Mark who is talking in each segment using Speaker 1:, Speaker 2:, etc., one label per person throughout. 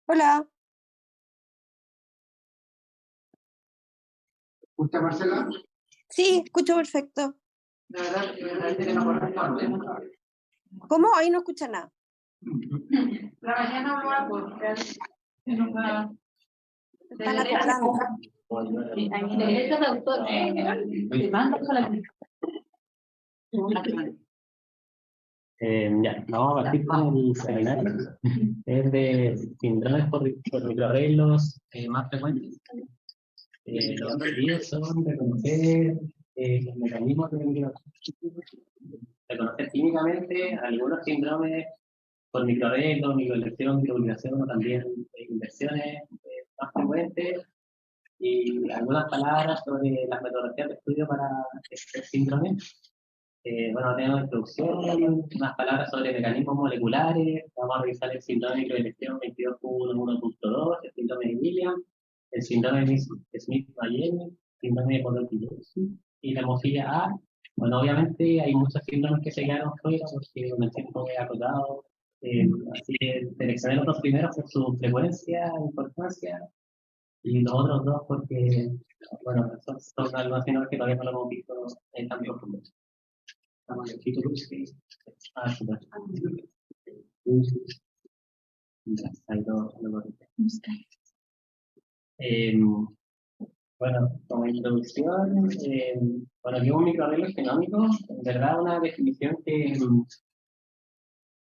Speaker 1: Hola,
Speaker 2: ¿Escucha, Marcela?
Speaker 1: sí, escucho perfecto.
Speaker 2: De verdad que no corresponde.
Speaker 1: ¿Cómo? Ahí no escucha nada.
Speaker 2: La mañana no va a poder.
Speaker 1: Están acoplando.
Speaker 2: Derechos de autor. Demanda solamente.
Speaker 3: Ya, vamos a partir con el seminario. Es de síndromes por microarreglos más frecuentes. Los objetivos son reconocer los mecanismos de reconocer clínicamente algunos síndromes por microarreglos, microelección, microvibración o también inversiones más frecuentes y algunas palabras sobre las metodologías de estudio para este síndrome. Bueno, tenemos introducción, unas palabras sobre mecanismos moleculares, vamos a revisar el síndrome de microelección 22.1.2, el síndrome de Williams, el síndrome de Smith-Magenis, el síndrome de Podolsky y la hemofilia A. Bueno, obviamente hay muchos síndromes que se quedaron fuera porque el tiempo es acotado, así que seleccioné los dos primeros por su frecuencia e importancia y los otros dos porque, bueno, son algo así que todavía no lo hemos visto en tan profundo. Estamos en el título. Súper. Ya, ahí lo correcto. Bueno, como introducción, bueno, aquí un microarreglo genómico, en verdad una definición que,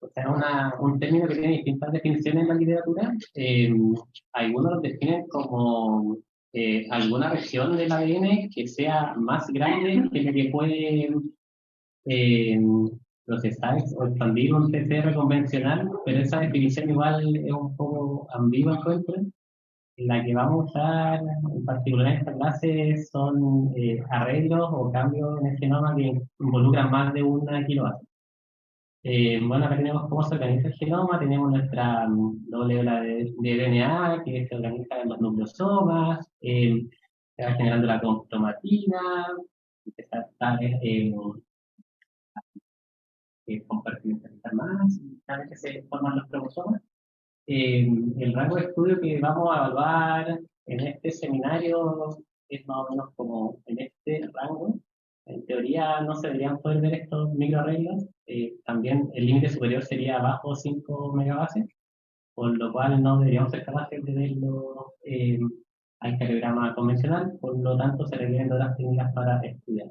Speaker 3: o sea, un término que tiene distintas definiciones en la literatura. Algunos lo definen como alguna región del ADN que sea más grande que lo que puede procesar o expandir un PCR convencional, pero esa definición igual es un poco ambigua, encuentro. La que vamos a usar en particular en esta clase son arreglos o cambios en el genoma que involucran más de una kilobase. Bueno, acá tenemos cómo se organiza el genoma, tenemos nuestra doble ola de DNA que se organiza en los nucleosomas, se va generando la cromatina, está compartimentalizar más, y cada vez que se forman los cromosomas. El rango de estudio que vamos a evaluar en este seminario es más o menos como en este rango. En teoría no se deberían poder ver estos microarreglos. También el límite superior sería bajo 5 megabases, por lo cual no deberíamos ser capaces de verlo al caligrama convencional, por lo tanto se requieren de otras técnicas para estudiar.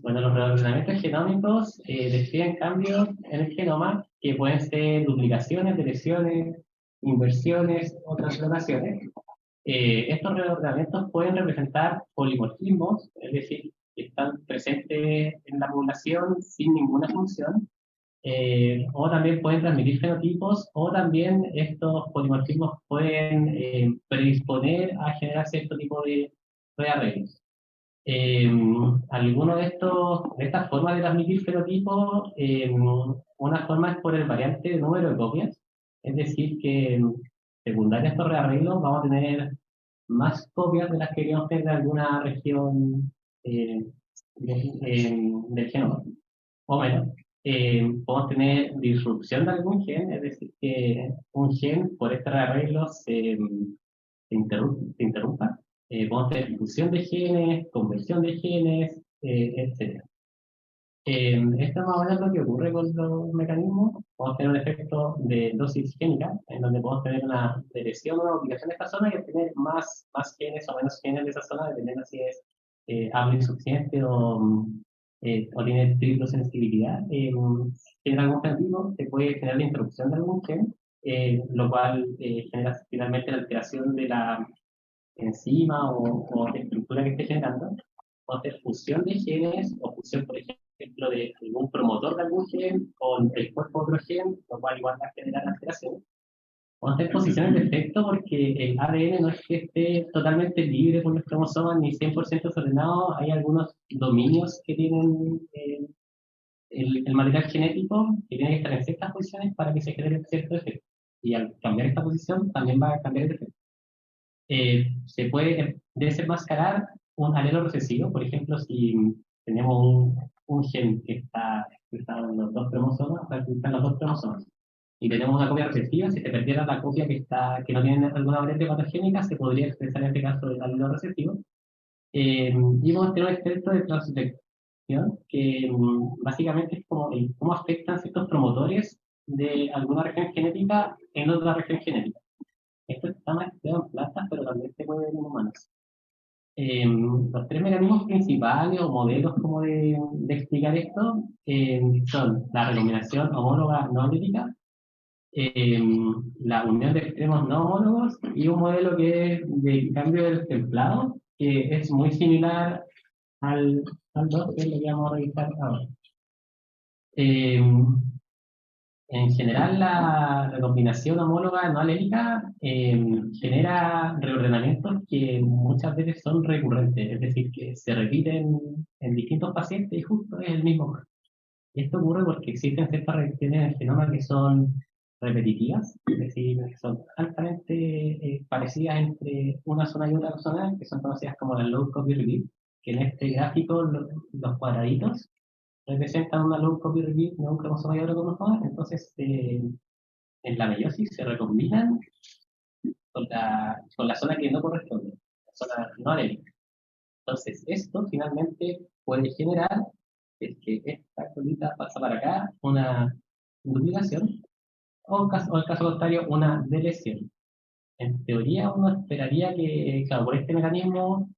Speaker 3: Bueno, los reordenamientos genómicos describen cambios en el genoma que pueden ser duplicaciones, deleciones, inversiones o translocaciones. Estos reordenamientos pueden representar polimorfismos, es decir, que están presentes en la población sin ninguna función, o también pueden transmitir fenotipos, o también estos polimorfismos pueden predisponer a generar cierto tipo de rearreglos. Alguno de estas formas de transmitir fenotipos, una forma es por el variante de número de copias, es decir, que secundaria a estos rearreglos vamos a tener más copias de las que queríamos tener de alguna región del genoma, o menos. Podemos tener disrupción de algún gen, es decir, que un gen por este rearreglo se interrumpa. Podemos tener fusión de genes, conversión de genes, etc. Esto es más o menos lo que ocurre con los mecanismos. Podemos tener un efecto de dosis génica, en donde podemos tener una depresión o una ubicación de esta zona y tener más genes o menos genes de esa zona, dependiendo si es amplio insuficiente o tiene triplo sensibilidad. En algún sentido se puede generar la interrupción de algún gen, lo cual genera finalmente la alteración de la enzima o estructura que esté generando, o hacer fusión de genes o fusión, por ejemplo, de algún promotor de algún gen con el cuerpo de otro gen, lo cual igual va a generar alteraciones. O hacer posiciones de efecto porque el ADN no es que esté totalmente libre por los cromosomas ni 100% desordenado, hay algunos dominios que tienen el material genético que tiene que estar en ciertas posiciones para que se genere cierto efecto. Y al cambiar esta posición también va a cambiar el efecto. Se puede desenmascarar un alelo recesivo, por ejemplo, si tenemos un gen que está en los dos cromosomas, están los dos cromosomas, y tenemos una copia recesiva, si se perdiera la copia que no tiene alguna variante patogénica, se podría expresar en este caso el alelo recesivo. Y vamos a tener un experto de transfección que básicamente es como cómo afectan ciertos promotores de alguna región genética en otra región genética. Esto está más estudiado en plantas, pero también se puede ver en humanos. Los tres mecanismos principales o modelos como de explicar esto son la recombinación homóloga no alítica, la unión de extremos no homólogos y un modelo que es de cambio del templado, que es muy similar al 2, que es lo que vamos a revisar ahora. En general, la recombinación homóloga no alélica genera reordenamientos que muchas veces son recurrentes, es decir, que se repiten en distintos pacientes y justo es el mismo problema. Esto ocurre porque existen ciertas reacciones en el genoma que son repetitivas, es decir, que son altamente parecidas entre una zona y otra zona, que son conocidas como las low copy repeat, que en este gráfico los cuadraditos representan una low copy repeat de un cromosoma y otro cromosoma, entonces en la meiosis se recombinan con la zona que no corresponde, la zona no alélica. Entonces esto finalmente puede generar, es que esta colita pasa para acá, una duplicación, o el caso contrario, una deleción. En teoría uno esperaría que, claro, por este mecanismo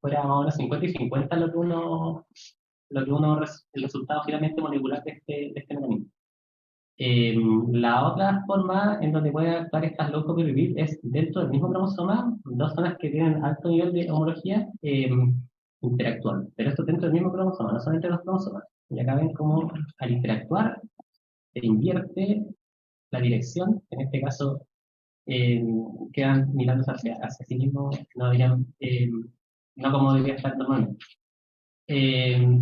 Speaker 3: fuera más o menos 50 y 50 el resultado finalmente molecular de este mecanismo. La otra forma en donde pueden actuar estas low copy repeat es dentro del mismo cromosoma, dos zonas que tienen alto nivel de homología interactúan, pero esto dentro del mismo cromosoma, no son entre los cromosomas. Y acá ven cómo al interactuar se invierte la dirección, en este caso quedan mirando hacia sí mismos, no como debería estar normalmente.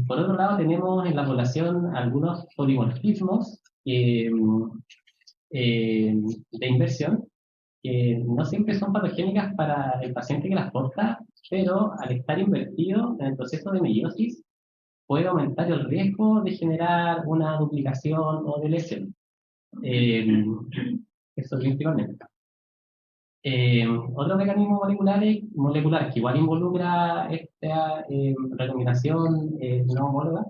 Speaker 3: Por otro lado, tenemos en la población algunos polimorfismos de inversión que no siempre son patogénicas para el paciente que las porta, pero al estar invertido en el proceso de meiosis puede aumentar el riesgo de generar una duplicación o de lesión. Eso principalmente. Otro mecanismo molecular que igual involucra esta recombinación no homóloga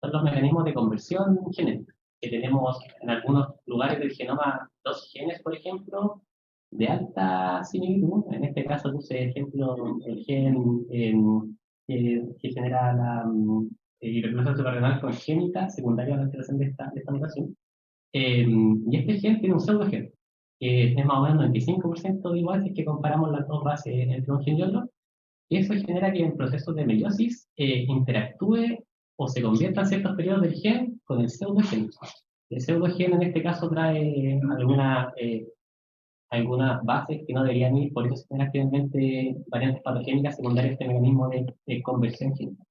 Speaker 3: son los mecanismos de conversión genética, que tenemos en algunos lugares del genoma dos genes, por ejemplo, de alta similitud. En este caso puse ejemplo el gen que genera la hiperplasia suprarrenal congénita secundaria a la alteración de esta mutación. Y este gen tiene un pseudogen, que es más o menos 95% igual si es que comparamos las dos bases entre un gen y otro. Eso genera que en procesos de meiosis interactúe o se convierta en ciertos periodos del gen con el pseudogen. El pseudogen en este caso trae algunas bases que no deberían ir, por eso se generan finalmente variantes patogénicas secundarias a este mecanismo de conversión genética.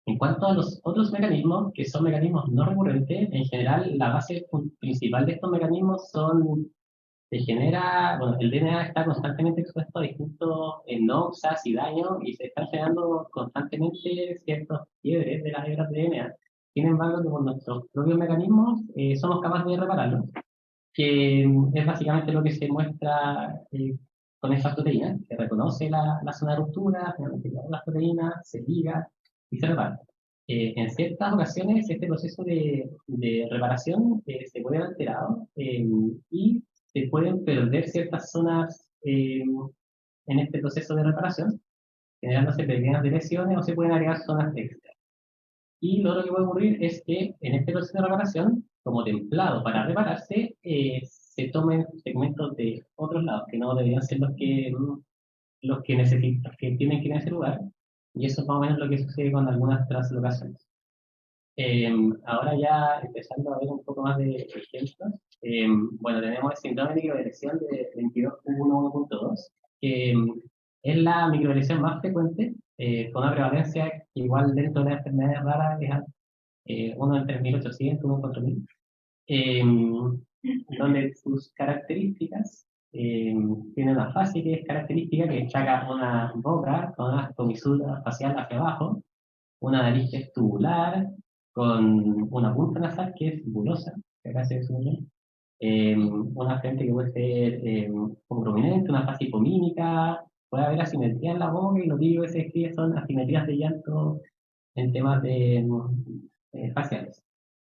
Speaker 3: En cuanto a los otros mecanismos, que son mecanismos no recurrentes, en general la base principal de estos mecanismos el DNA está constantemente expuesto a distintos noxas y daños y se están generando constantemente ciertos quiebres de las hebras de DNA. Sin embargo, con nuestros propios mecanismos somos capaces de repararlos, que es básicamente lo que se muestra con esta proteína, que reconoce la zona de ruptura, finalmente las proteínas, se liga y se repara. En ciertas ocasiones este proceso de reparación se puede ver alterado y se pueden perder ciertas zonas en este proceso de reparación, generándose pequeñas lesiones o se pueden agregar zonas extra. Y lo otro que puede ocurrir es que en este proceso de reparación, como templado para repararse, se tomen segmentos de otros lados que no deberían ser los que necesitan, que tienen que ir en ese lugar. Y eso es más o menos lo que sucede con algunas translocaciones. Ahora ya empezando a ver un poco más de ejemplos. Bueno, tenemos el síndrome de microdeleción de 22q11.2, que es la microdeleción más frecuente, con una prevalencia que igual dentro de las enfermedades raras es uno en 3.800, uno en 4.000, donde sus características tiene una fase que es característica que destaca una boca con una comisura facial hacia abajo, una nariz tubular, con una punta nasal que es bulosa, que acá se desarrolla, una frente que puede ser como prominente, una fase hipomímica, puede haber asimetría en la boca y lo típico que se describe son asimetrías de llanto en temas de faciales.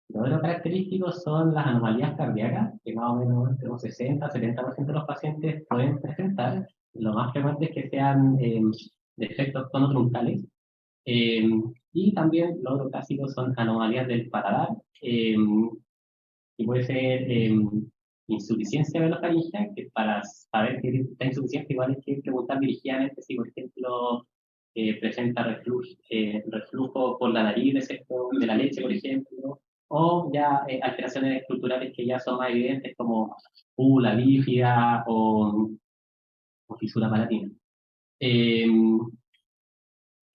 Speaker 3: Lo otro característico son las anomalías cardíacas, que más o menos entre un 60-70% de los pacientes pueden presentar. Lo más frecuente es que sean defectos tonotruncales. Y también lo otro clásico son anomalías del paladar, y puede ser insuficiencia venofaríngea, que para saber que está insuficiente igual hay que preguntar dirigidamente si, por ejemplo, presenta reflujo por la nariz de la leche, por ejemplo, o ya alteraciones estructurales que ya son más evidentes como pula bífida o fisura palatina.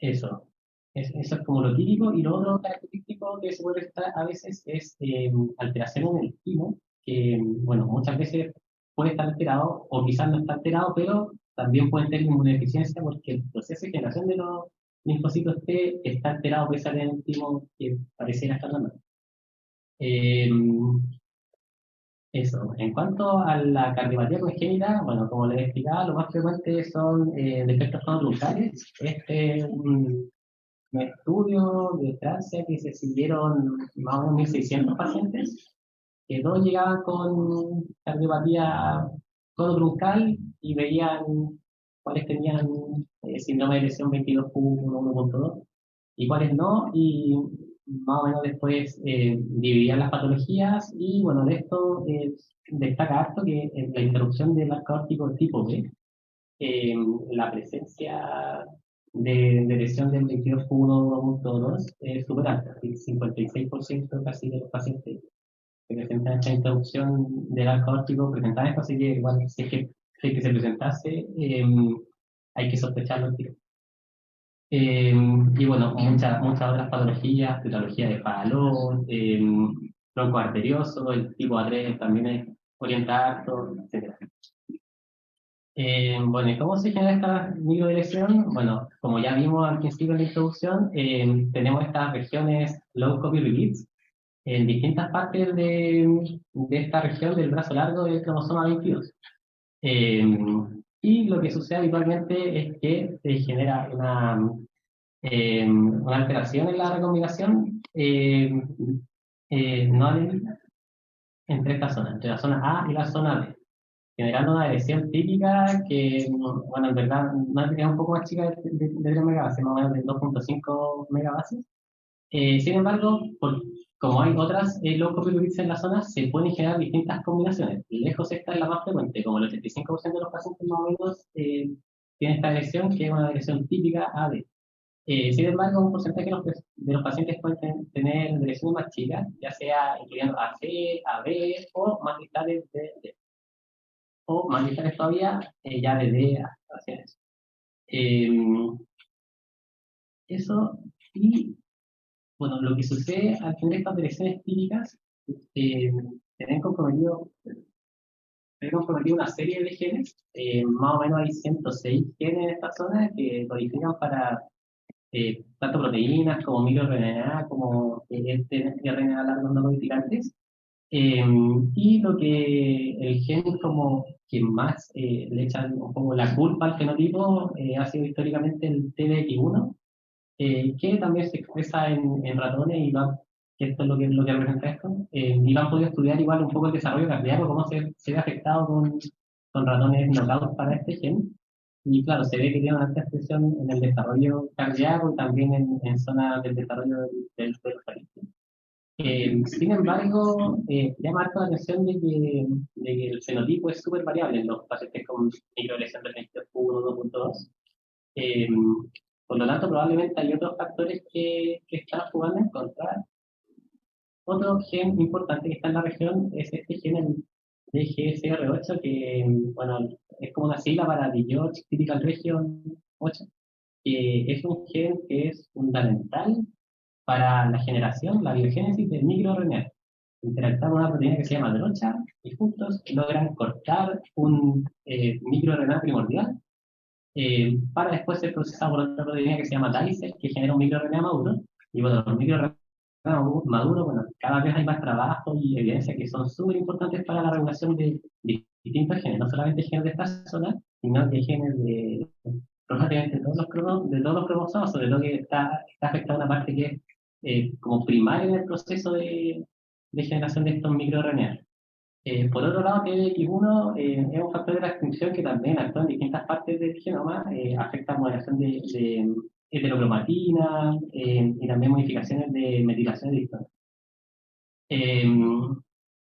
Speaker 3: Eso. Eso es como lo típico, y lo otro característico que se puede estar a veces es alteración en el timo, que bueno, muchas veces puede estar alterado o quizás no está alterado, pero también puede tener inmunodeficiencia porque el proceso de generación de los linfocitos T está alterado pese a tener un timo que pareciera estar normal. Eso, en cuanto a la cardiopatía congénita, bueno, como les explicaba, lo más frecuente son defectos conductuales. Un estudio de Francia que se siguieron más o menos 1.600 pacientes, que todos llegaban con cardiopatía conotruncal y veían cuáles tenían síndrome de lesión 22.1, 1.2 y cuáles no, y más o menos después dividían las patologías, y bueno, de esto destaca harto que la interrupción del arco aórtico tipo B, la presencia de lesión del 22.1.2 es súper alta, el 56% casi de los pacientes que presentan esta interrupción del arco aórtico presentan esto, así que igual si es que se presentase, hay que sospecharlo al tiro. Y bueno, muchas otras patologías, patología de Fallot, tronco arterioso, el tipo A3 también es orientado, etc. Bueno, ¿y cómo se genera esta microdeleción? Bueno, como ya vimos al principio de la introducción, tenemos estas regiones low copy repeats en distintas partes de esta región del brazo largo del cromosoma 22. Y lo que sucede habitualmente es que se genera una alteración en la recombinación no alélica entre estas zonas, entre la zona A y la zona B, generando una lesión típica que, bueno, en verdad es un poco más chica de 3 megabases, más o menos de 2.5 megabases. Sin embargo, como hay otras low copy repeats en la zona, se pueden generar distintas combinaciones. Lejos esta es la más frecuente, como el 85% de los pacientes más o menos tienen esta lesión, que es una lesión típica AB. Sin embargo, un porcentaje de los pacientes pueden tener lesiones más chicas, ya sea incluyendo AC, AB o más distales de D, o más distales todavía, ya de D hacia eso. Eso, y bueno, lo que sucede al tener estas lesiones típicas, tienen comprometido una serie de genes, más o menos hay 106 genes en esta zona que codifican para tanto proteínas como microRNA, como RNA largos no codificantes. Y lo que el gen como que más le echan un poco la culpa al fenotipo ha sido históricamente el TDX1, que también se expresa en ratones, que esto es lo que representa esto, y lo han podido estudiar igual un poco el desarrollo cardíaco, cómo se ve afectado con ratones knockout para este gen. Y claro, se ve que tiene una alta expresión en el desarrollo cardíaco y también en zonas del desarrollo del cerebro. Sin embargo, llama harto la atención de que el fenotipo es súper variable en los pacientes con microlesión del 22.1, 2.2. Por lo tanto, probablemente hay otros factores que están jugando en contra. Otro gen importante que está en la región es este gen, el DGSR8, que bueno, es como una sigla para The George Critical Region 8, que es un gen que es fundamental para la generación, la biogénesis del microRNA. Interactúan con una proteína que se llama drocha y juntos logran cortar un microRNA primordial para después ser procesado por otra proteína que se llama DICER, que genera un microRNA maduro. Y bueno, los microRNA maduro, bueno, cada vez hay más trabajo y evidencia que son súper importantes para la regulación de distintos genes, no solamente genes de esta zona, sino que genes de prácticamente de todos los cromosomas, sobre todo que está afectada una parte que es como primaria en el proceso de generación de estos microRNA. Por otro lado, TDX1 es un factor de transcripción que también actúa en distintas partes del genoma, afecta modulación de heterocromatina y también modificaciones de metilación de histonas.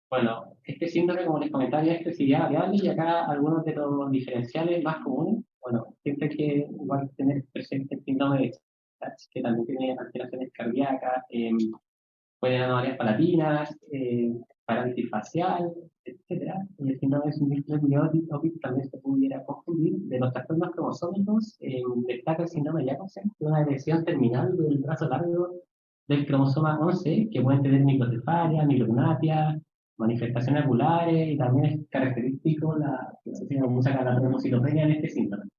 Speaker 3: Bueno, este síndrome, como les comentaba, tiene expresividad variable y acá algunos de los diferenciales más comunes, bueno, siempre hay que igual tener presente el síndrome de Sachs, que también tiene alteraciones cardíacas, pueden haber anomalias palatinas, parálisis facial, etc. Y el síndrome de Opic también se pudiera confundir. De los trastornos cromosómicos, destaca el síndrome de Jacobsen, que es una lesión terminal del brazo largo del cromosoma 11, que pueden tener microcefalia, micrognatia, manifestaciones oculares, y también es característico que se tiene mucha galatositopenia en este síndrome.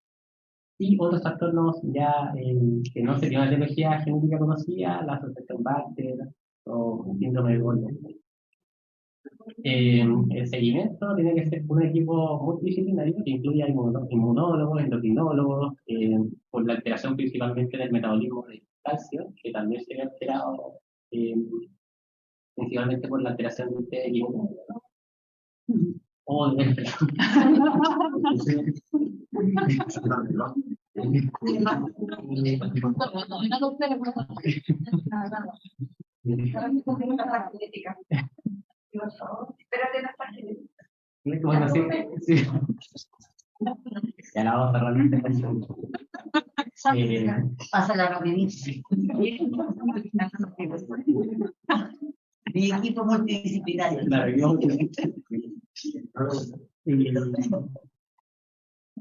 Speaker 3: Y otros trastornos ya que no sería una etiología genética conocida, la asociación Bartter o síndrome de Golden. El seguimiento tiene que ser un equipo multidisciplinario que incluya inmunólogos, endocrinólogos, por la alteración principalmente del metabolismo del calcio, que también se ve alterado principalmente por la alteración del TDX1. O del
Speaker 2: Espérate la página.
Speaker 3: bueno, sí. Ya la vamos a cerrar.
Speaker 4: Pasa la rapidísimo. Mi equipo multidisciplinario.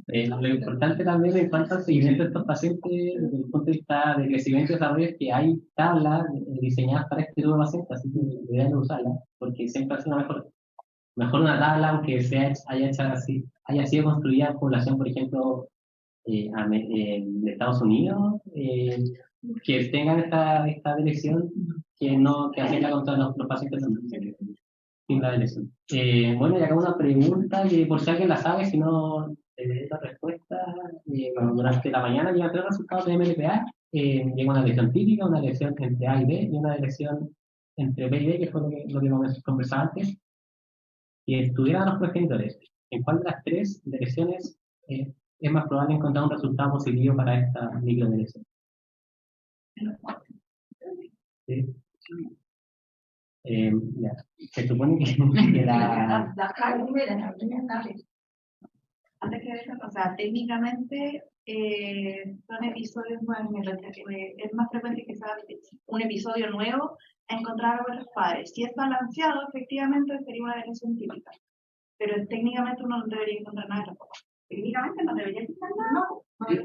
Speaker 3: Lo importante también en cuanto al seguimiento de estos pacientes, desde el punto de vista de crecimiento y desarrollo, es que hay tablas diseñadas para este tipo de pacientes, así que deberían usarlas, porque siempre hace mejor una tabla, aunque haya sido construida en población, por ejemplo, de Estados Unidos, que tengan esta dirección que afecta contra los pacientes sin la dirección. Bueno, y acá una pregunta que por si alguien la sabe, si no la respuesta, bueno, durante la mañana llegan 3 resultados de MLPA, llega una lesión típica, una lesión entre A y B y una lesión entre B y D, que fue lo que conversaba antes, y estuvieran los progenitores. ¿En cuál de las 3 lesiones es más probable encontrar un resultado positivo para esta microdeleción? ¿Sí? Ya. Se supone que
Speaker 2: Antes que eso, o sea, técnicamente son episodios nuevos, es más frecuente que sea un episodio nuevo a encontrar con los padres. Si es balanceado, efectivamente sería una lesión típica, pero técnicamente uno no debería encontrar nada. Técnicamente no debería encontrar nada. No, 10%.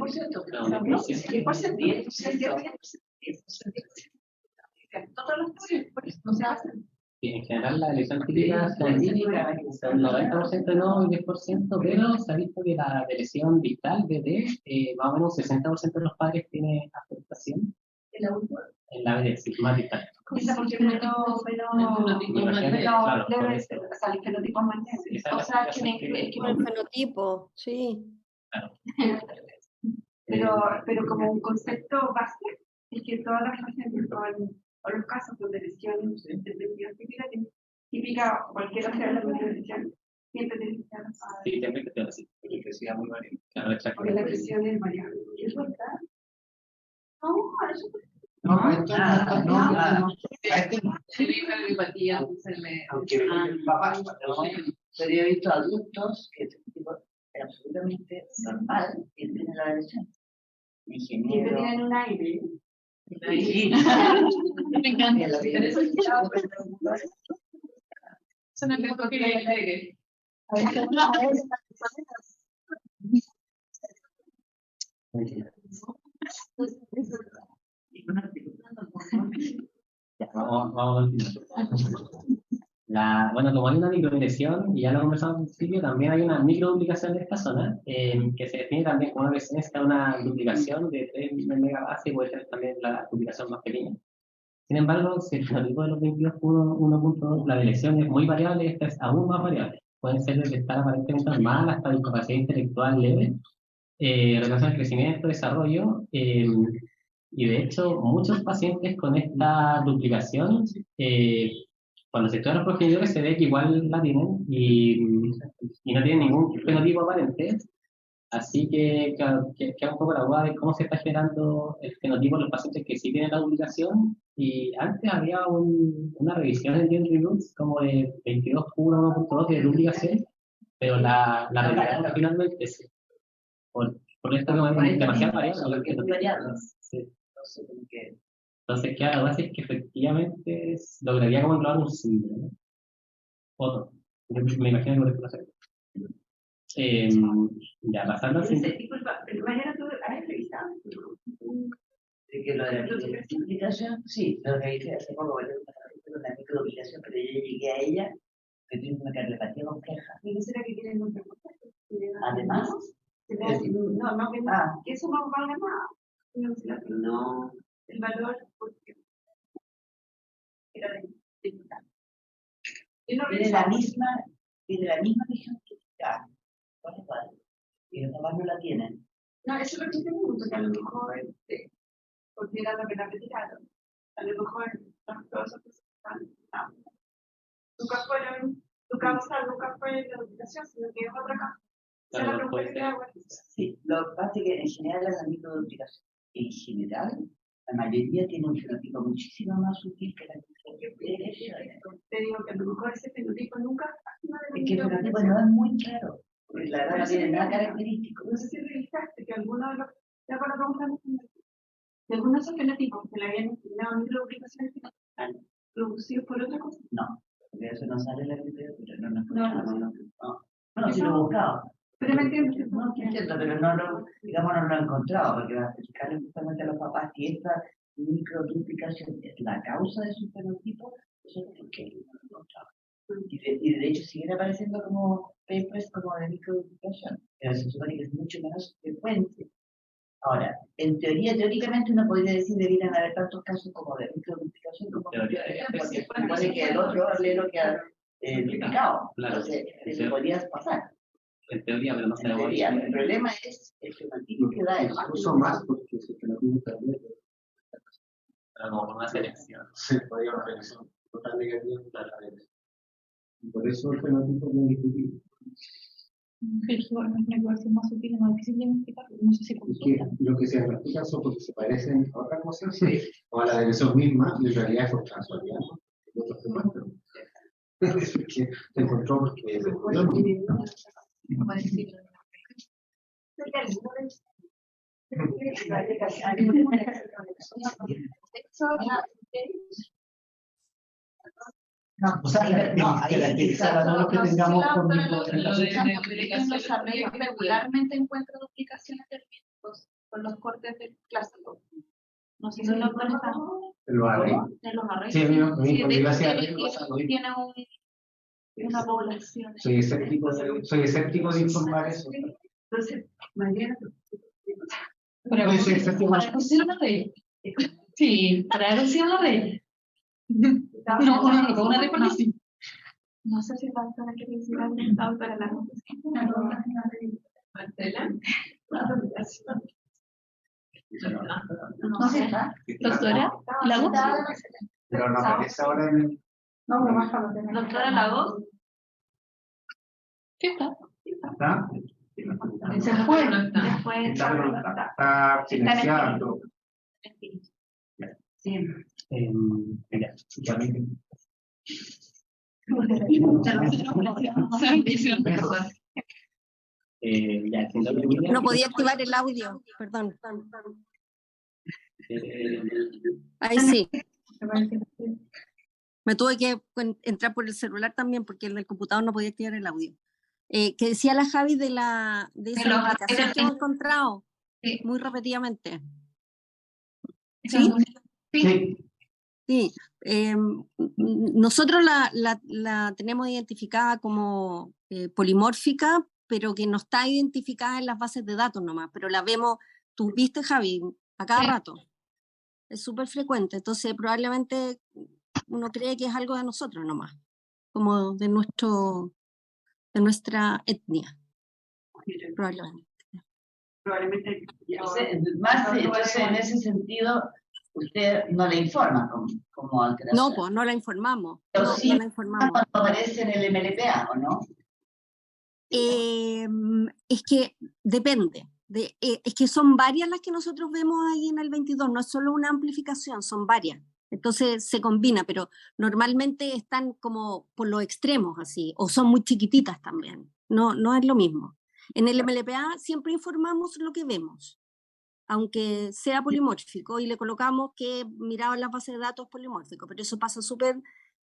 Speaker 2: No, 10%. Todos los estudios no se hacen.
Speaker 3: En general, la lesión típica son el 90% no y 10%, pero se ha visto que la lesión distal, BD, más o menos un 60% de los padres tiene afectación.
Speaker 2: ¿En la última?
Speaker 3: En la BD, sí, más distal.
Speaker 2: Esa porque el fenotipo es más negro. O sea,
Speaker 1: el fenotipo, sí.
Speaker 3: Claro.
Speaker 2: Pero como un concepto base es que todas las pacientes o los casos donde lesiones típica cualquiera sea la lesión siempre tiene que ser
Speaker 3: sí, siempre que así, porque sea muy variable. Claro, exacto.
Speaker 2: Porque la presión es variable. ¿Y eso está? No, eso
Speaker 4: Pero yo he visto adultos que este tipo es absolutamente normal que tienen la lesión.
Speaker 2: Siempre tienen un aire.
Speaker 4: Sí.
Speaker 2: Me encanta. Eso no creo que le agregue.
Speaker 3: Ya, vamos a continuar. Bueno, como hay una microdeleción, y ya lo conversamos al principio, también hay una microduplicación de esta zona, que se define también como una presencia de una duplicación de 3 megabase, y puede ser también la duplicación más pequeña. Sin embargo, si el fenotipo de los 22 uno punto, la elección es muy variable, esta es aún más variable. Pueden ser desde estar aparentemente normal hasta discapacidad intelectual leve, relación al crecimiento, desarrollo, y de hecho muchos pacientes con esta duplicación, cuando se estudian los progenitores se ve que igual la tienen y no tienen ningún fenotipo aparente. Así que queda un poco la duda de cómo se está generando el fenotipo en los pacientes que sí tienen la duplicación. Y antes había una revisión en Gender Roots como de 22Q1, 1.2 de duplicación, pero la retiramos finalmente sí, por esto que es demasiado variable. Sí. Entonces queda la duda si es que efectivamente lograría como englobar un síndrome. O no. Me imagino que por eso lo sé. Ya, pasando al siguiente.
Speaker 2: Disculpa, pero mañana tú has revisado.
Speaker 4: De que lo de la microduplicación, sí, lo revisé hace poco, con la microduplicación, pero yo llegué a ella, que tiene una cardiopatía compleja.
Speaker 2: ¿Y no será que tienen un pregunta?
Speaker 4: Además,
Speaker 2: que eso no valga nada. No, será que no, el valor, porque era de diputar.
Speaker 4: tiene la misma región que está, y los demás no la tienen.
Speaker 2: No, eso es lo que te pregunto, que a lo mejor, porque era lo que la retiraron, a lo mejor las cosas que se están, tu causa nunca fue la duplicación, sino que es otra causa. Esa es la pregunta que te hago.
Speaker 4: Sí, lo que pasa es que en general la microduplicación, en general, la mayoría tiene un fenotipo muchísimo más sutil que la microduplicación.
Speaker 2: Te digo que a lo mejor ese fenotipo nunca
Speaker 4: es que el fenotipo no es muy claro, porque la verdad no tiene nada característico.
Speaker 2: No sé si revisaste que algunos de los, ¿te acuerdas cómo de algunos de esos fenotipos que le habían asignado microduplicaciones están producidos por otra cosa?
Speaker 4: No, porque eso no sale en la microduplicación.
Speaker 2: No,
Speaker 4: sí lo he buscado.
Speaker 2: Pero me entiendes.
Speaker 4: No, te entiendo, pero no lo he encontrado, porque va a explicarle justamente a los papás que esta microduplicación es la causa de su fenotipo, eso es porque no lo he encontrado. Y de hecho siguen apareciendo como papers como de microduplicación, pero se supone que es mucho menos frecuente. Ahora, teóricamente uno podría decir que debieran haber tantos casos como de microduplicación como de porque supone que el otro alelo que ha duplicado.
Speaker 3: Claro.
Speaker 4: Entonces, eso podría pasar.
Speaker 3: En teoría, pero no se
Speaker 4: teoría. El problema es el fenotipo que da eso.
Speaker 5: Incluso más porque si el fenotipo también.
Speaker 3: A lo mejor una selección.
Speaker 5: Sí, podría haber una selección total negativa de la red. Y por eso el fenotipo es muy difícil.
Speaker 6: Es más sutil, más difícil de identificar, no sé si
Speaker 5: Es que lo que se investigan son porque se parecen a otras cosas, o a la dirección misma, y en realidad es por casualidad, ¿no? Otros temas, pero es que se encontró porque se descubrió.
Speaker 7: No, o sea, caracterizar a todos los que tengamos con
Speaker 2: regularmente encuentro duplicaciones de riesgos con los cortes del clásico. No sé si lo ponen
Speaker 5: En los arreglos.
Speaker 2: de los arreglos.
Speaker 5: Sí,
Speaker 2: de
Speaker 5: cuando
Speaker 2: hecho,
Speaker 5: yo hacía arreglos,
Speaker 2: tiene una población.
Speaker 5: soy escéptico de informar eso.
Speaker 2: Entonces, mañana.
Speaker 6: Pero
Speaker 5: No, soy escéptico.
Speaker 6: para eso sí la red. Sí, para eso sí la red. No, una red con así.
Speaker 2: No sé si va a estar aquí decir algo para la Marcela.
Speaker 6: No sé, doctora, ¿la voz?
Speaker 5: Pero no aparece ahora en el.
Speaker 2: Doctora Lagos.
Speaker 6: ¿Qué está?
Speaker 5: ¿Está?
Speaker 6: Se fue.
Speaker 2: Después
Speaker 5: Está silenciado.
Speaker 2: Sí.
Speaker 3: Mira,
Speaker 1: No podía activar el audio, perdón. Ahí sí. Me tuve que entrar por el celular también porque el del computador no podía activar el audio. Que decía la Javi de esa aplicación que hemos encontrado muy repetidamente. ¿Sí?
Speaker 5: Sí.
Speaker 1: Sí. Nosotros la tenemos identificada como polimórfica, pero que no está identificada en las bases de datos nomás, pero la vemos, tú viste, Javi, a cada rato. es súper frecuente, entonces probablemente uno cree que es algo de nosotros nomás, como de nuestra etnia, probablemente.
Speaker 2: Probablemente.
Speaker 4: Entonces, en ese sentido, usted no le informa como alteración.
Speaker 1: No, pues no la informamos.
Speaker 4: Pero
Speaker 1: No,
Speaker 4: sí,
Speaker 1: no la informamos.
Speaker 4: cuando aparece en el MLPA, ¿o no?
Speaker 1: Es que depende. Es que son varias las que nosotros vemos ahí en el 22, no es solo una amplificación, son varias. Entonces se combina, pero normalmente están como por los extremos así, o son muy chiquititas también. No es lo mismo. En el MLPA siempre informamos lo que vemos, aunque sea polimórfico, y le colocamos que miraba las bases de datos polimórficos, pero eso pasa súper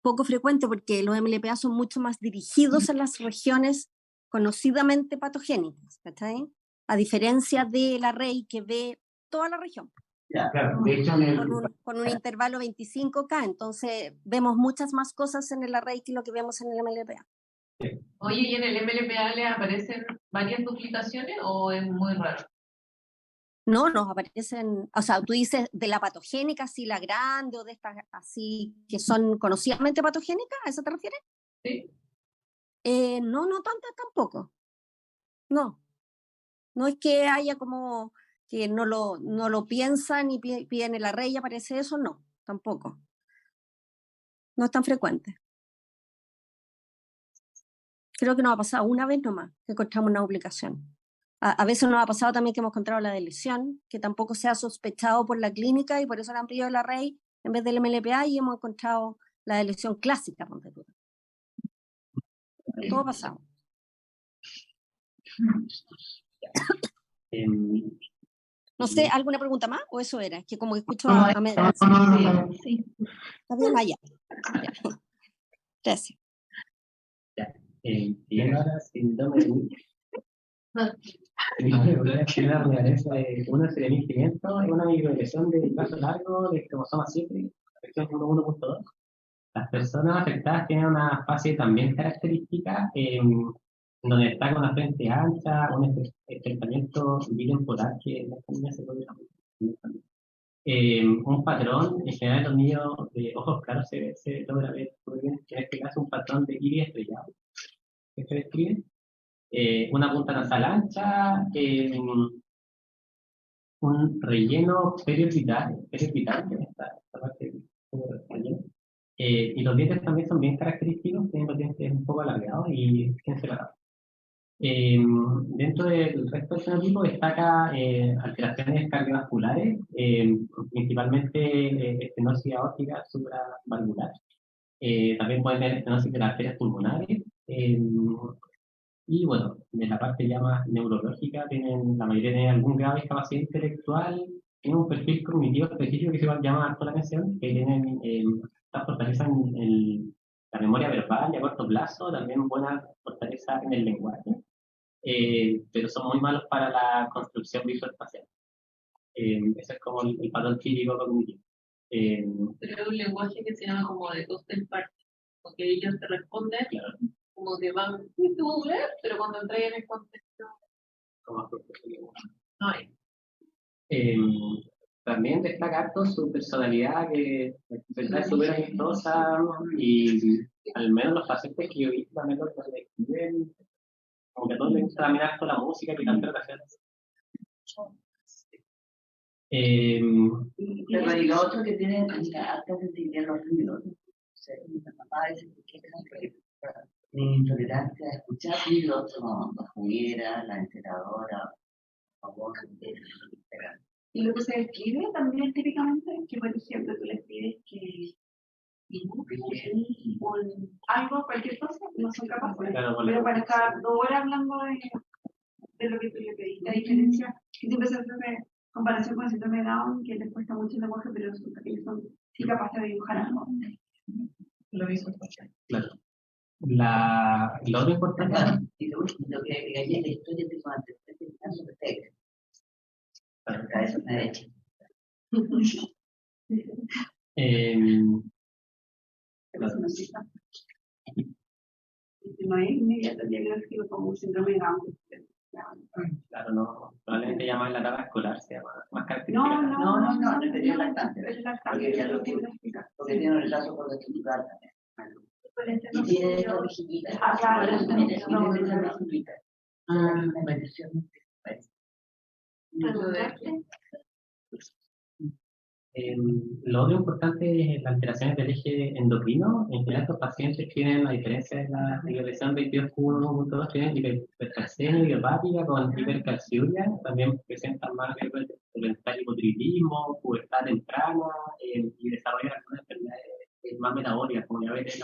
Speaker 1: poco frecuente porque los MLPA son mucho más dirigidos a las regiones conocidamente patogénicas, ¿cachai? A diferencia del array que ve toda la región.
Speaker 5: Claro, de hecho,
Speaker 1: Con un intervalo 25K, entonces vemos muchas más cosas en el array que lo que vemos en el MLPA.
Speaker 6: Oye, ¿y en el MLPA le aparecen varias duplicaciones o es muy raro?
Speaker 1: No, nos aparecen, o sea, tú dices de la patogénica, así la grande, o de estas así que son conocidamente patogénicas, ¿a eso te refieres?
Speaker 6: Sí.
Speaker 1: No tantas tampoco. No es que haya como que no lo piensan y piden el array y aparece eso, no, tampoco. No es tan frecuente. Creo que nos ha pasado una vez nomás que encontramos una duplicación. A veces nos ha pasado también que hemos encontrado la deleción, que tampoco se ha sospechado por la clínica y por eso le han pedido el array en vez del MLPA y hemos encontrado la deleción clásica. Todo ha pasado. No sé, ¿alguna pregunta más? ¿O eso era? Que como que escucho a media.
Speaker 6: Sí.
Speaker 1: Está bien, allá. Gracias.
Speaker 3: Siguiendo ahora, síndrome de Wilson. Una serie 1500 es una microlesión de brazo largo del cromosoma 7, región 1.2. Las personas afectadas tienen una fase también característica, donde está con la frente ancha, un estrechamiento bitemporal que en esta niña se puede un patrón, en general los niños de ojos claros se logra ver muy bien, que en este caso un patrón de iris estrellado que se describe. Una punta nasal ancha, un relleno periorbital, que es esta parte relleno. Y los dientes también son bien característicos, tienen los dientes un poco alargados y bien separados. Dentro del resto del fenotipo destaca alteraciones cardiovasculares, principalmente estenosis aórtica supravalvular. También pueden tener estenosis de las arterias pulmonares. Y bueno, de la parte ya más neurológica, la mayoría tienen algún grado de discapacidad intelectual, tienen un perfil cognitivo específico que se llama harto la atención, que tienen estas fortalezas en la memoria verbal y a corto plazo, también buena fortaleza en el lenguaje, pero son muy malos para la construcción visuoespacial. Ese es como el patrón típico cognitivo.
Speaker 6: Pero es un lenguaje que se llama como de costel part, porque ellos te responden, claro, como que van, pero cuando entran en el contexto,
Speaker 3: Como
Speaker 6: no hay.
Speaker 3: También destaca harto su personalidad, que es súper amistosa, y al menos los pacientes que yo vi también lo describen, como que a todos les gusta también harto la música y cantar ocasiones.
Speaker 4: Pero hay los otros que tienen alta sensibilidad a los ruidos. O sea, mi papá dice que tienen intolerancia a escuchar ruidos como la juguera, la enceradora, etc.
Speaker 2: Y lo que se describe también típicamente es que, por ejemplo, tú les pides que dibujen algo, cualquier cosa, no son capaces.
Speaker 3: Claro,
Speaker 2: pero para estar 2 horas hablando de lo que tú le pediste, a diferencia, que siempre se hace comparación con el síndrome de Down, que les cuesta mucho el lenguaje, pero resulta que ellos son sí capaces de dibujar algo.
Speaker 6: Lo mismo.
Speaker 3: Claro. Lo otro importante.
Speaker 4: Y lo que hay en la historia de los antecedentes están sobre texto. Para la cabeza derecha.
Speaker 2: No es inmediato el diagnóstico como un síndrome de Down.
Speaker 3: Claro, no, probablemente llamar la tabla escolar sea más característica.
Speaker 4: No, debería lactante. Porque tiene un retraso por estructural también. Y tiene esta mejillita. Tiene esta mejillita. La versión.
Speaker 3: Lo otro importante es las alteraciones del eje endocrino. En general, estos pacientes tienen, a diferencia de la hipertensión 22.1.2, tienen hipercalcemia idiopática con hipercalciuria. También presentan más riesgo de hipotiroidismo, pubertad temprana y desarrollan algunas enfermedades más metabólicas, como diabetes.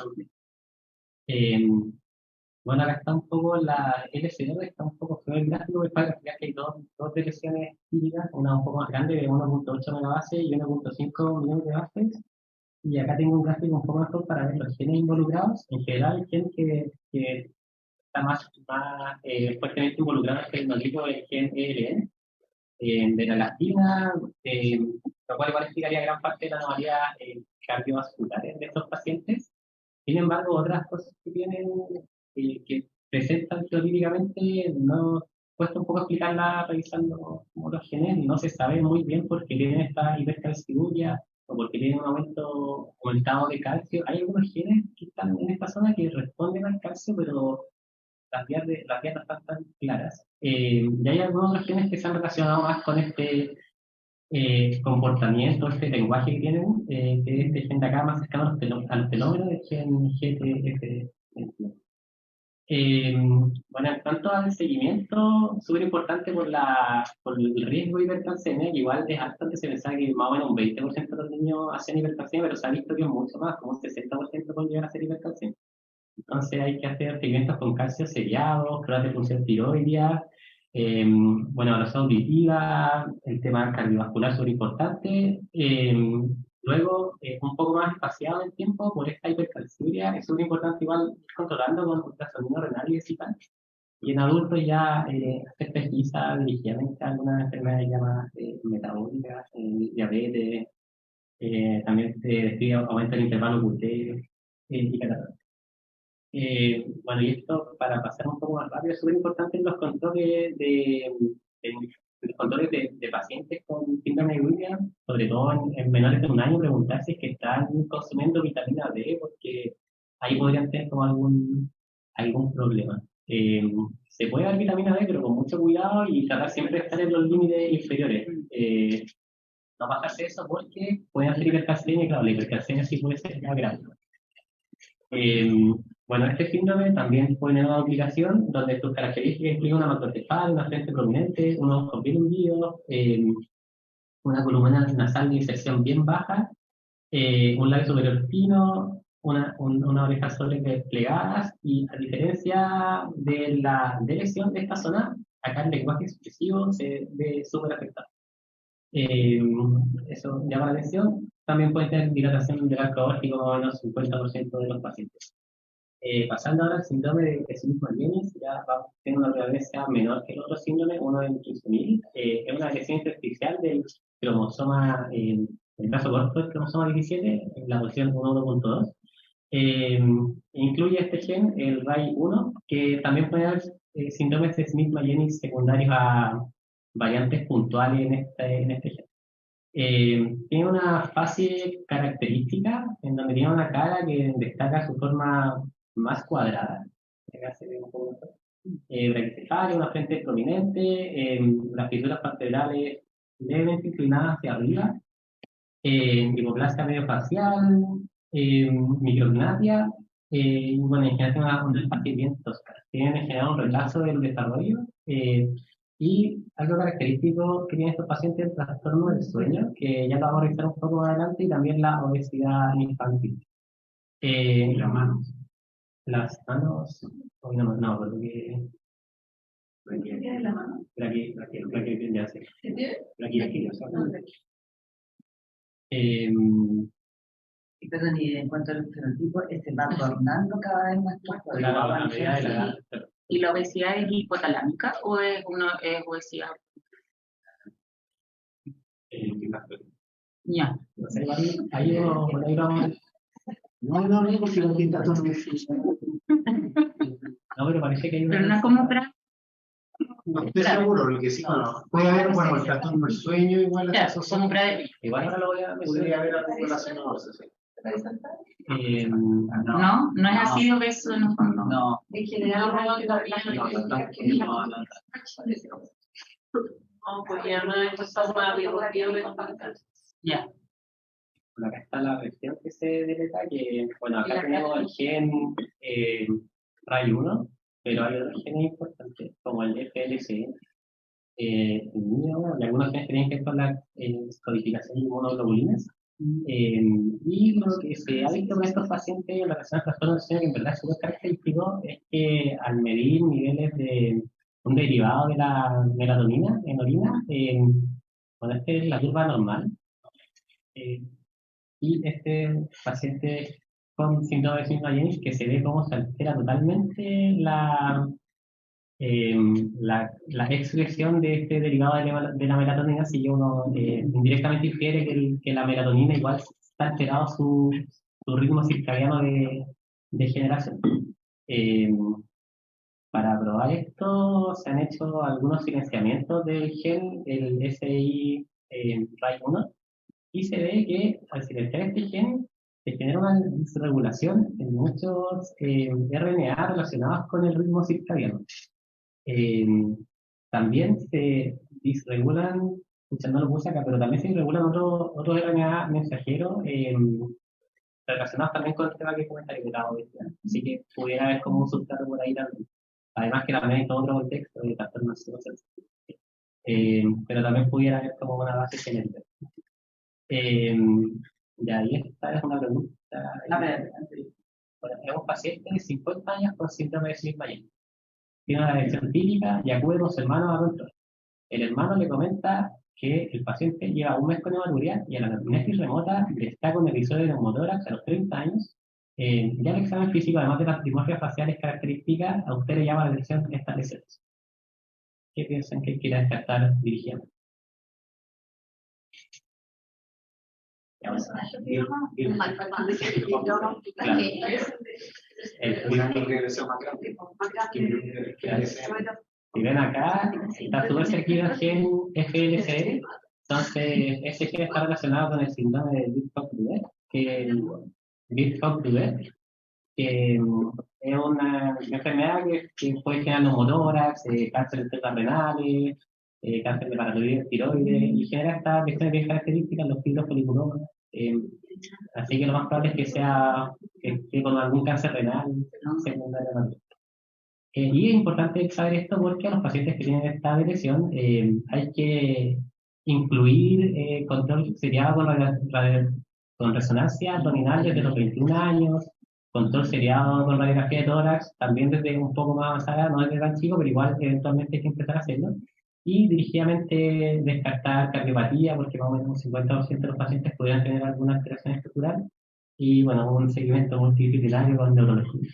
Speaker 3: Bueno, acá está un poco la LCR, está un poco feo el gráfico, porque para explicar que hay dos depresiones típicas, una un poco más grande de 1.8 megabases y 1.5 millones de bases. Y acá tengo un gráfico un poco mejor para ver los genes involucrados. En general, el gen que está más fuertemente involucrado es el nodito del gen ELN, de la lastina, lo cual igual explicaría gran parte de la anomalía cardiovascular de estos pacientes. Sin embargo, otras cosas que tienen, que presentan fenotípicamente, no cuesta un poco explicarla revisando como los genes, no se sabe muy bien por qué tienen esta hipercalciuria o porque tienen un aumento aumentado de calcio. Hay algunos genes que están en esta zona que responden al calcio, pero las vías no están tan claras. Y hay algunos otros genes que se han relacionado más con este comportamiento, este lenguaje que tienen, que es este gen de acá más cercano al telómero, el gen GTF21. Bueno, en cuanto al seguimiento, súper importante por el riesgo de hipercalcemia, que igual es alto, antes se pensaba que más o menos un 20% de los niños hacen hipercalcemia, pero se ha visto que es mucho más, como un 60% pueden llegar a hacer hipercalcemia. Entonces hay que hacer seguimientos con calcio seriados, pruebas de función tiroidea, bueno, la auditiva, el tema cardiovascular súper importante. Luego, un poco más espaciado en el tiempo, por esta hipercalciuria, es súper importante igual ir controlando con ultrasonido renal y tal. Y en adultos ya hacer pesquisa dirigidamente a algunas enfermedades ya más metabólicas, diabetes, también se describe aumento del intervalo QT y cataratas. Bueno, y esto, para pasar un poco más rápido, es súper importante en los controles los controles de pacientes con síndrome de Williams, sobre todo en menores de un año, preguntar si es que están consumiendo vitamina D, porque ahí podrían tener como algún problema. Se puede dar vitamina D, pero con mucho cuidado y tratar siempre de estar en los límites inferiores. No pasarse eso porque pueden hacer hipercalcemia, y claro, la hipercalcemia sí puede ser ya grave. Bueno, este síndrome también puede tener una aplicación donde sus características incluyen una macrocefal, una frente prominente, unos ojos bien hundidos, una columna nasal de inserción bien baja, un labio superior fino, una oreja sobreplegadas, y a diferencia de la lesión de esta zona, acá el lenguaje expresivo se ve súper afectado. Eso llama la atención. También puede tener dilatación del arco aórtico más o menos 50% de los pacientes. Pasando ahora al síndrome de Smith-Magenis, ya tiene una prevalencia menor que el otro síndrome, uno en 15.000. Es una lesión intersticial del cromosoma, el brazo corto del cromosoma 17, en la posición 1.2. Incluye este gen, el RAI1, que también puede haber síndromes de Smith-Magenis secundarios a variantes puntuales en este gen. Tiene una fase característica en donde tiene una cara que destaca su forma más cuadrada, braquicefalia, una frente prominente, las fisuras vertebrales levemente inclinadas hacia arriba, hipoplasia medio facial, micrognatia, y bueno, en general tiene una fase bien tosca. Tienen en general un retraso del desarrollo, y algo característico que tienen estos pacientes es el trastorno del sueño, que ya lo vamos a revisar un poco más adelante, y también la obesidad infantil. Las manos. Las manos, no, porque
Speaker 2: la mano?
Speaker 3: ya sé.
Speaker 4: Perdón, y en cuanto al fenotipo, va tornando cada vez más tosco.
Speaker 3: Claro, a medida de la edad.
Speaker 8: ¿Y la obesidad es hipotalámica o es obesidad? Ya.
Speaker 3: Ahí vamos.
Speaker 7: No, porque lo pinta todo.
Speaker 3: No, pero parece que hay
Speaker 8: Pero no es como otra.
Speaker 5: No estoy seguro, lo que sí, bueno, puede haber, bueno, el trastorno del sueño igual
Speaker 8: Claro,
Speaker 5: eso
Speaker 8: son predefinidos.
Speaker 3: Igual ahora lo voy a
Speaker 5: podría
Speaker 3: mencionar.
Speaker 5: haber algo relacionado a eso, sí.
Speaker 8: No, no es así obeso en el fondo.
Speaker 4: No,
Speaker 2: En general,
Speaker 6: No, pues ya no es cosa más divertido.
Speaker 8: Ya.
Speaker 3: Bueno, acá está la región que se deleta, que, bueno, acá tenemos el gen RAI1, pero hay otros genes importantes, como el FLC, el mío, y algunos genes que tienen que ver con la codificación de inmunoglobulinas. Y lo que se ha visto con estos pacientes en relación al trastorno del sueño, que en verdad es súper característico, es que al medir niveles de un derivado de la melatonina en orina, bueno, esta es la curva normal, y este paciente con síndrome de Smith-Magenis, que se ve cómo se altera totalmente la excreción de este derivado de la melatonina, si uno indirectamente infiere que la melatonina igual está alterado su ritmo circadiano de generación. Para probar esto se han hecho algunos silenciamientos del gen, el SI-RAI1, y se ve que al silenciar este gen se genera una disregulación en muchos RNA relacionados con el ritmo circadiano. También se disregulan, no lo puse acá, pero también se disregulan otros RNA mensajeros relacionados también con el tema que comentario de la obesidad. Así que pudiera haber como un sustrato por ahí también. Además que también hay todo otro contexto de trastornos psicosensoriales. Pero también pudiera haber como una base genética. Y ahí esta es una pregunta.
Speaker 4: a ver,
Speaker 3: Bueno, es un paciente de 50 años con síndrome de Smith-Magenis. Tiene una lesión típica y acude con su hermano a control. El hermano le comenta que el paciente lleva un mes con hematuria y a la anamnesis remota le está con episodio de neumotórax a los 30 años. Ya el examen físico, además de las dimorfias faciales características, a usted le llama la atención estas lesiones. ¿Qué piensan que quiera descartar dirigiendo?
Speaker 5: Una regresión más grande.
Speaker 3: Si ven acá, está súper cerquita el gen FLCR, entonces ese gen está relacionado con el síndrome de Bitt-Hopf-Duet, que es una enfermedad que puede generar neumotórax, cáncer de células renales, cáncer de paratiroides, y genera estas lesiones bien características, los fibros foliculosos. Así que lo más probable es que sea que esté con algún cáncer renal secundario también. Y es importante saber esto porque a los pacientes que tienen esta lesión hay que incluir control seriado con resonancia abdominal desde los 21 años, control seriado con radiografía de tórax, también desde un poco más avanzada, no desde tan chico, pero igual eventualmente hay que empezar a hacerlo. Y dirigidamente descartar cardiopatía, porque más o menos un 50% de los pacientes podrían tener alguna alteración estructural. Y bueno, un seguimiento multidisciplinario con neurología.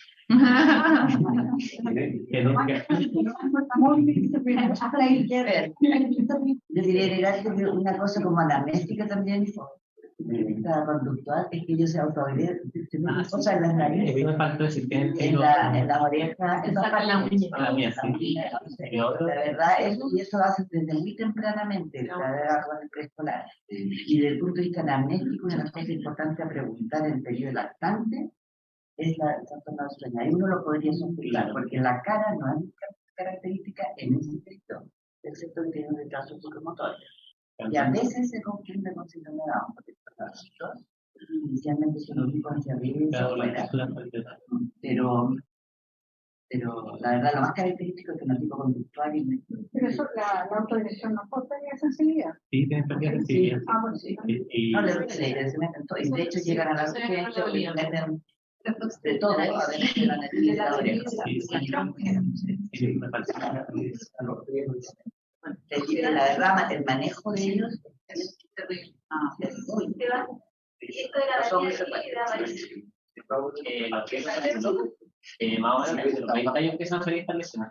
Speaker 3: Que nunca-
Speaker 4: yo quería agregar que una cosa como anamnésica también, la conductual, es que ellos se autoagregan cosas en las narices,
Speaker 3: me falta decir que
Speaker 4: en la oreja, en
Speaker 6: la uña.
Speaker 3: la mía, sí.
Speaker 4: La verdad, y eso lo hace desde muy tempranamente, la edad preescolar. Y desde el punto de vista anamnésico, una de las cosas importantes a preguntar en el periodo lactante es el trastorno del sueño. Ahí uno lo podría sospechar, porque la cara no es característica en ese sector, excepto que tiene un retraso psicomotor. Y a veces se confunde con síndrome de Down, porque los dos inicialmente son los únicos hacia arriba, pero la verdad lo más característico es que el tipo conductual y...
Speaker 9: Pero eso, la autodirección no puede tener sensibilidad.
Speaker 3: Sí, tienen pérdida de sensibilidad.
Speaker 9: Ah, bueno, sí.
Speaker 4: No, le se meten todo, y de hecho llegan a la urgencia y meten de todo, a ver si la necesidad de oreja.
Speaker 3: Sí, me falta.
Speaker 4: La verdad, el manejo de ellos es terrible. Es muy
Speaker 3: Más o menos desde los 20 años empiezan a salir estas lesiones.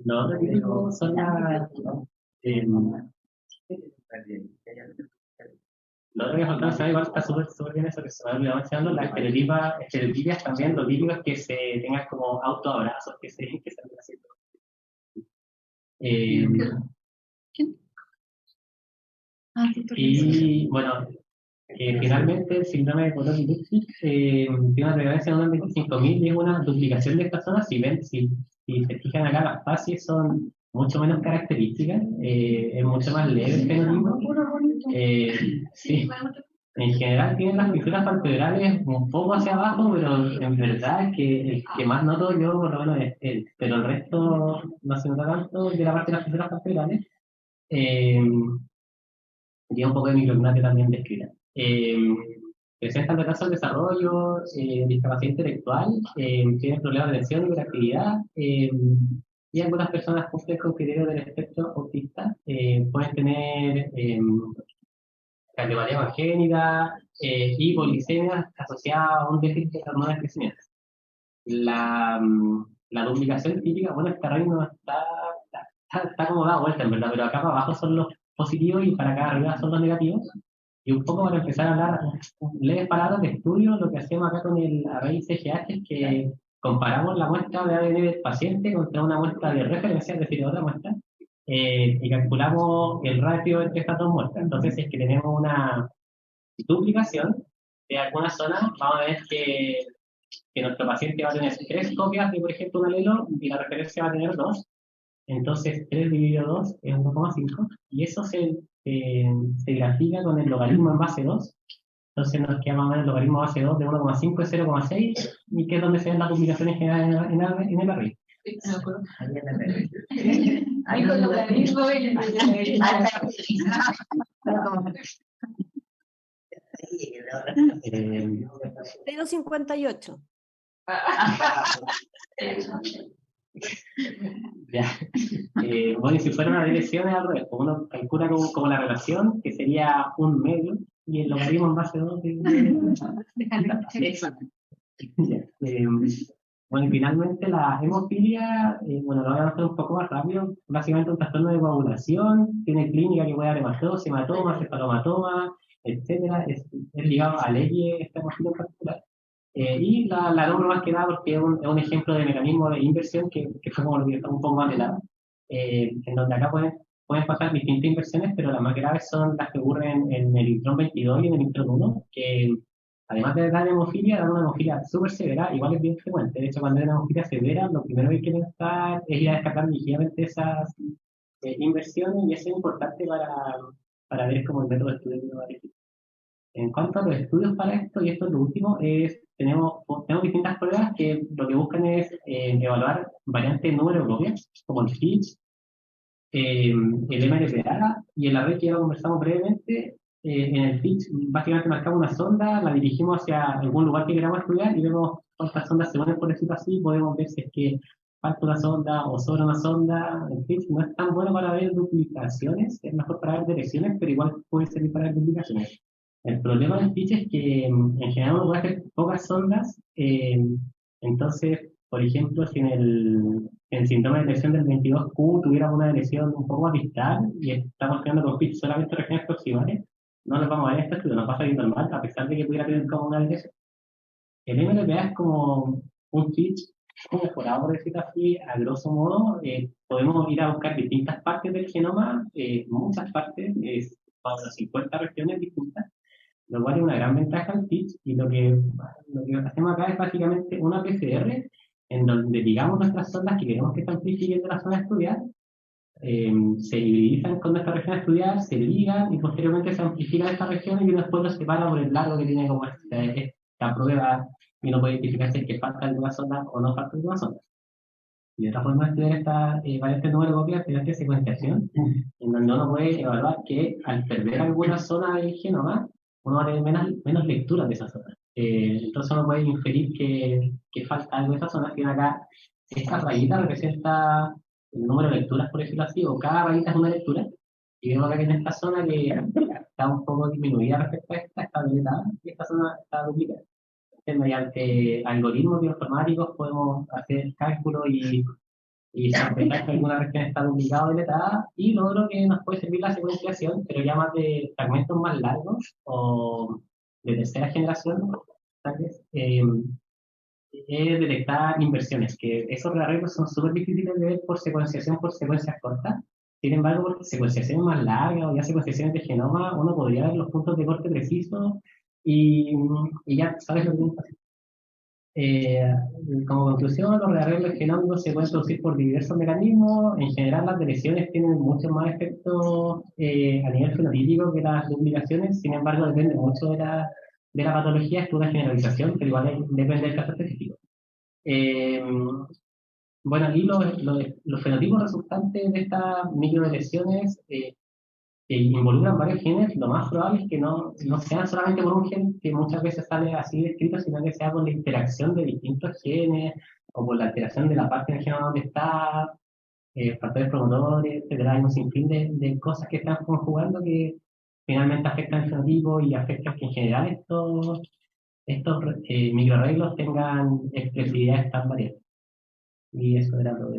Speaker 3: No, no son las Lo otro que falta mencionar, igual está súper bien eso que se me ha olvidado mencionando, las estereotipias también, lo típico es que se tengan como autoabrazos, que se anden haciendo. Y bueno, finalmente el síndrome de Potocki-Lipschitz tiene una prevalencia de unos 25.000 y es una duplicación de estas zonas. Si se fijan acá, las fases son mucho menos características, es mucho más leve el fenotipo. Sí, en general tienen las fisuras palpebrales un poco hacia abajo, pero en verdad es que el que más noto yo por lo menos es él, pero el resto no se nota tanto de la parte de las fisuras palpebrales. Y un poco de micrognatia también descrita. Presentan retraso al desarrollo, discapacidad intelectual, tienen problemas de atención y hiperactividad, y algunas personas cumplen con criterios del espectro autista, pueden tener cardiopatía congénita y polisemia asociada a un déficit de hormonas de crecimiento. La duplicación típica, bueno, esta reino está como dada vuelta en verdad, pero acá para abajo son los positivos y para acá arriba son los negativos. Y un poco para empezar a hablar leves palabras de estudio, lo que hacemos acá con el array CGH es que comparamos la muestra de ADN del paciente contra una muestra de referencia, es decir, otra muestra, y calculamos el ratio entre estas dos muestras. Entonces, si es que tenemos una duplicación de alguna zona, vamos a ver que nuestro paciente va a tener 3 copias de, por ejemplo, un alelo y la referencia va a tener 2. Entonces, 3 dividido 2 es 1,5 y eso se grafica con el logaritmo en base 2. Entonces nos queda más o menos el logaritmo base 2 de 1,5 es 0,6 y que es donde se ven las duplicaciones generales en el array.
Speaker 9: Ahí con logaritmo.
Speaker 1: 0,58.
Speaker 3: Ya. Bueno, y si fuera una dirección es al revés, pues uno calcula como la relación, que sería un medio, y el logaritmo en base 2 bueno, y finalmente la hemofilia, bueno, lo voy a hacer un poco más rápido, básicamente un trastorno de coagulación, tiene clínica que puede dar hematosis, hematoma, cefalomatoma, etcétera, es ligado a leyes esta hemofilia en particular. Y la nombro más que nada porque es un ejemplo de mecanismo de inversión que fue como lo que está un poco más de lado, en donde acá pueden pasar distintas inversiones, pero las más graves son las que ocurren en el intrón 22 y en el intrón 1, que además de dar hemofilia, dan una hemofilia súper severa, igual es bien frecuente. De hecho, cuando hay una hemofilia severa, lo primero que hay que pensar es ir a descartar ligeramente esas inversiones, y eso es importante para ver cómo el método de estudio que va a elegir. En cuanto a los estudios para esto, y esto es lo último, tenemos distintas pruebas que lo que buscan es evaluar variantes de número propias, como el Fitch, el MRPA y el array que ya conversamos brevemente. En el Fitch, básicamente marcamos una sonda, la dirigimos hacia algún lugar que queramos estudiar y vemos cuántas sondas se unen, por decirlo así, podemos ver si es que falta una sonda o sobra una sonda. El Fitch no es tan bueno para ver duplicaciones, es mejor para ver direcciones, pero igual puede servir para ver duplicaciones. El problema del pitch es que en general uno puede hacer pocas sondas, entonces, por ejemplo, si en el síndrome de lesión del 22Q tuviéramos una lesión un poco más distal y estamos creando con pitch solamente regiones proximales, no nos vamos a ver esto, estudio, nos pasa bien normal, a pesar de que pudiera tener como una lesión. El MLPA es como un pitch mejorado, por decirlo así, a grosso modo. Podemos ir a buscar distintas partes del genoma, muchas partes, para unas 50 regiones distintas, lo cual es una gran ventaja al pitch, y lo que hacemos acá es básicamente una PCR en donde digamos nuestras sondas que queremos que se amplifiquen de la zona a estudiar, se hibridizan con nuestra región a estudiar, se ligan y posteriormente se amplifican estas regiones y después los separa por el largo que tiene como esta prueba y uno puede identificar si es que falta alguna sonda o no falta alguna sonda. Y otra forma de estudiar esta variante número de copias es la secuenciación, en donde uno puede evaluar que al perder alguna zona del genoma, uno va a tener menos lecturas de esa zona. Entonces uno puede inferir que falta algo de esa zona. Tiene acá, esta rayita representa el número de lecturas, por decirlo así, o cada rayita es una lectura. Y vemos acá que en esta zona que está un poco disminuida respecto a esta, está deletada, y esta zona está duplicada. Mediante algoritmos bioinformáticos podemos hacer cálculos y y sospechar que alguna región está duplicada o deletada, y lo otro que nos puede servir la secuenciación, pero ya más de fragmentos más largos o de tercera generación, tal vez, es detectar inversiones, que esos rearreglos son súper difíciles de ver por secuenciación por secuencias cortas. Sin embargo, por secuenciaciones más largas o ya secuenciaciones de genoma, uno podría ver los puntos de corte precisos y ya sabes lo que tienes que hacer. Como conclusión, los rearreglos genómicos se pueden producir por diversos mecanismos. En general, las deleciones tienen mucho más efectos a nivel fenotípico que las duplicaciones. Sin embargo, depende mucho de la patología. Es una generalización, pero igual depende del caso específico. Bueno, y los fenotipos resultantes de estas microdeleciones que involucran varios genes, lo más probable es que no sean solamente por un gen, que muchas veces sale así descrito, sino que sea por la interacción de distintos genes, o por la alteración de la parte del genoma donde está, factores promotores, etcétera. Hay un sinfín de cosas que están conjugando que finalmente afectan el fenotipo y afectan que en general estos microarreglos tengan expresividades tan variadas. Y eso era todo.